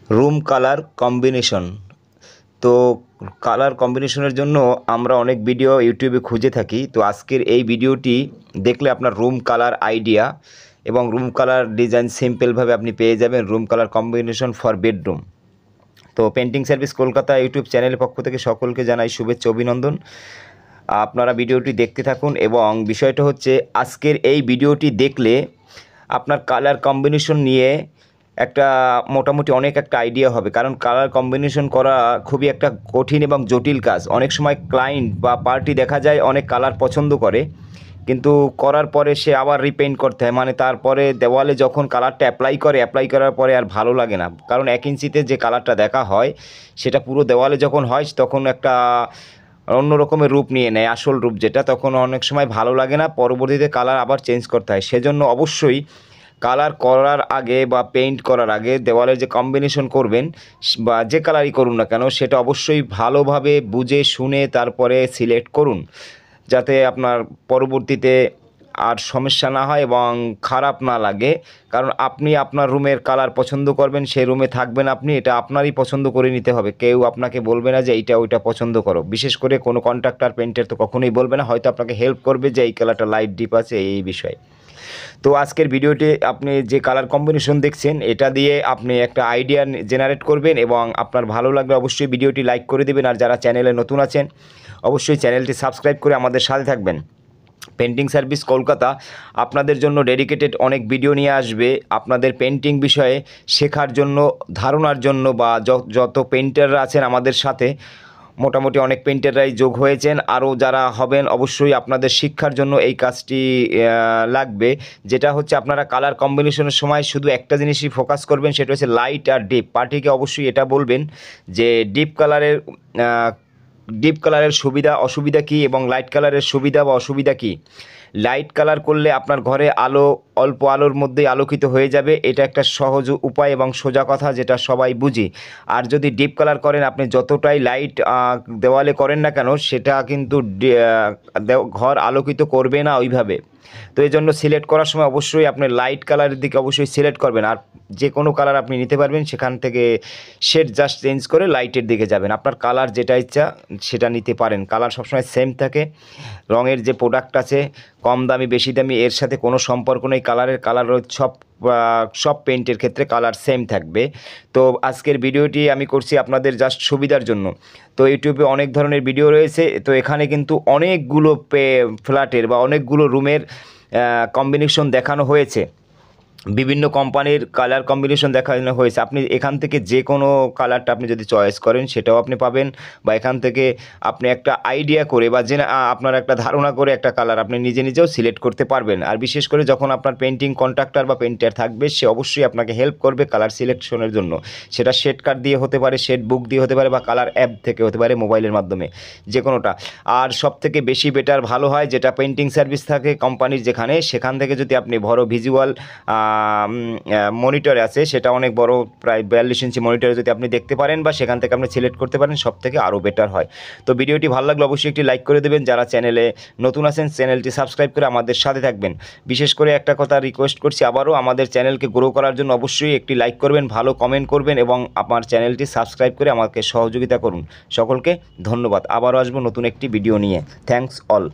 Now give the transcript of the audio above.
Room colour combination. তো colour কম্বিনেশনের জন্য আমরা অনেক ভিডিও ইউটিউবে খুঁজে থাকি। তো আজকের এই ভিডিওটি দেখলে আপনার রুম কালার আইডিয়া এবং রুম কালার ডিজাইন সিম্পলভাবে আপনি পেয়ে যাবেন। Room colour combination for bedroom. তো পেন্টিং সার্ভিস কলকাতা ইউটিউব চ্যানেলের পক্ষ থেকে সকলকে জানাই শুভেচ্ছা অভিনন্দন। আপনারা ভিডিওটি দেখতে থাকুন এবং বিষয়টা হচ্ছে আজকের এই ভিডিওটি দেখলে আপনার কালার কম্বিনেশন নিয়ে একটা মোটামুটি অনেক একটা আইডিয়া হবে। কারণ কালার কম্বিনেশন করা খুবই একটা কঠিন এবং জটিল কাজ। অনেক সময় ক্লায়েন্ট বা পার্টি দেখা যায় অনেক কালার পছন্দ করে, কিন্তু করার পরে সে আবার রিপেইন্ট করতে হয়, মানে তারপরে দেওয়ালে যখন কালারটা অ্যাপ্লাই করার পরে আর ভালো লাগে না। কারণ 1 ইঞ্চিতে যে কালারটা দেখা হয় সেটা পুরো দেওয়ালে যখন হয় তখন একটা অন্য রকমের রূপ নিয়ে নেয়, আসল রূপ যেটা, তখন অনেক সময় ভালো লাগে না, পরবর্তীতে কালার আবার চেঞ্জ করতে হয়। সেজন্য অবশ্যই কালার করার আগে বা পেইন্ট করার আগে দেওয়ালের যে কম্বিনেশন করবেন বা যে কালারই করুন না কেন সেটা অবশ্যই ভালোভাবে বুঝে শুনে তারপরে সিলেক্ট করুন, যাতে আপনার পরবর্তীতে আর সমস্যা না হয় এবং খারাপ না লাগে। কারণ আপনি আপনার রুমের কালার পছন্দ করবেন, সেই রুমে থাকবেন আপনি, এটা আপনারই পছন্দ করে নিতে হবে। কেউ আপনাকে বলবে না যে এইটা ওইটা পছন্দ করো। বিশেষ করে কোনো কন্ট্রাক্টর পেইন্টার তো কখনোই বলবে না, হয়তো আপনাকে হেল্প করবে যে এই কালারটা লাইট ডিপ আছে এই বিষয়ে। তো আজকের ভিডিওতে আপনি যে কালার কম্বিনেশন দেখছেন এটা দিয়ে আপনি একটা আইডিয়া জেনারেট করবেন এবং আপনার ভালো লাগলে অবশ্যই ভিডিওটি লাইক করে দেবেন। আর যারা চ্যানেলে নতুন আছেন অবশ্যই চ্যানেলটি সাবস্ক্রাইব করে আমাদের সাথে থাকবেন। পেন্টিং সার্ভিস কলকাতা আপনাদের জন্য ডেডিকেটেড অনেক ভিডিও নিয়ে আসবে আপনাদের পেন্টিং বিষয়ে শেখার জন্য, ধারণার জন্য, বা যত পেন্টাররা আছেন আমাদের সাথে, মোটামুটি অনেক পেন্টাররাই যোগ হয়েছেন, আরও যারা হবেন অবশ্যই আপনাদের শিক্ষার জন্য এই কাজটি লাগবে। যেটা হচ্ছে আপনারা কালার কম্বিনেশনের সময় শুধু একটা জিনিসই ফোকাস করবেন, সেটা হচ্ছে লাইট আর ডিপ। পার্টিকে অবশ্যই এটা বলবেন যে ডিপ কালারের সুবিধা অসুবিধা কী এবং লাইট কালারের সুবিধা বা অসুবিধা কী। লাইট কালার করলে আপনার ঘরে আলো অল্প আলোর মধ্যেই আলোকিত হয়ে যাবে, এটা একটা সহজ উপায় এবং সোজা কথা যেটা সবাই বুঝি। আর যদি ডিপ কালার করেন, আপনি যতটাই লাইট দেওয়ালে করেন না কেন সেটা কিন্তু ঘর আলোকিত করবে না ওইভাবে। তো এই জন্য সিলেক্ট করার সময় অবশ্যই আপনি লাইট কালারের দিকে অবশ্যই সিলেক্ট করবেন। আর যে কোনো কালার আপনি নিতে পারবেন, সেখান থেকে শেড জাস্ট চেঞ্জ করে লাইটের দিকে যাবেন। আপনার কালার যেটা ইচ্ছা সেটা নিতে পারেন, কালার সবসময় সেম থাকে। রঙের যে প্রোডাক্ট আছে কম দামি বেশি দামি এর সাথে কোনো সম্পর্ক নেই। কালার সব পেইন্টের ক্ষেত্রে কালার সেম থাকবে। তো আজকের ভিডিওটি আমি করছি আপনাদের জাস্ট সুবিধার জন্য। তো ইউটিউবে অনেক ধরনের ভিডিও রয়েছে, তো এখানে কিন্তু অনেকগুলো ফ্ল্যাটের বা অনেকগুলো রুমের কম্বিনেশন দেখানো হয়েছে, বিভিন্ন কোম্পানির কালার কম্বিনেশন দেখানো হয়েছে। আপনি এখান থেকে যে কোনো কালারটা আপনি যদি চয়েস করেন সেটাও আপনি পাবেন, বা এখান থেকে আপনি একটা আইডিয়া করে বা আপনার একটা ধারণা করে একটা কালার আপনি নিজেও সিলেক্ট করতে পারবেন। আর বিশেষ করে যখন আপনার পেন্টিং কন্ট্রাক্টর বা পেন্টার থাকবে, সে অবশ্যই আপনাকে হেল্প করবে কালার সিলেকশনের জন্য। সেটা শেড কার্ড দিয়ে হতে পারে, শেড বুক দিয়ে হতে পারে, বা কালার অ্যাপ থেকে হতে পারে, মোবাইলের মাধ্যমে, যে কোনোটা। আর সবথেকে বেশি বেটার ভালো হয় যেটা পেন্টিং সার্ভিস থাকে কোম্পানির যেখানে, সেখান থেকে যদি আপনি বড় ভিজুয়াল মনিটর আছে, সেটা অনেক বড়, প্রায় 42 ইঞ্চি মনিটরে যদি আপনি দেখতে পারেন বা সেখান থেকে আপনি সিলেক্ট করতে পারেন, সব থেকে আরও বেটার হয়। তো ভিডিওটি ভালো লাগলে অবশ্যই একটি লাইক করে দেবেন। যারা চ্যানেলে নতুন আছেন চ্যানেলটি সাবস্ক্রাইব করে আমাদের সাথে থাকবেন। বিশেষ করে একটা কথা রিকোয়েস্ট করছি আবারও, আমাদের চ্যানেলকে গ্রো করার জন্য অবশ্যই একটি লাইক করবেন, ভালো কমেন্ট করবেন এবং আমার চ্যানেলটি সাবস্ক্রাইব করে আমাকে সহযোগিতা করুন। সকলকে ধন্যবাদ। আবারও আসবো নতুন একটি ভিডিও নিয়ে। Thanks all.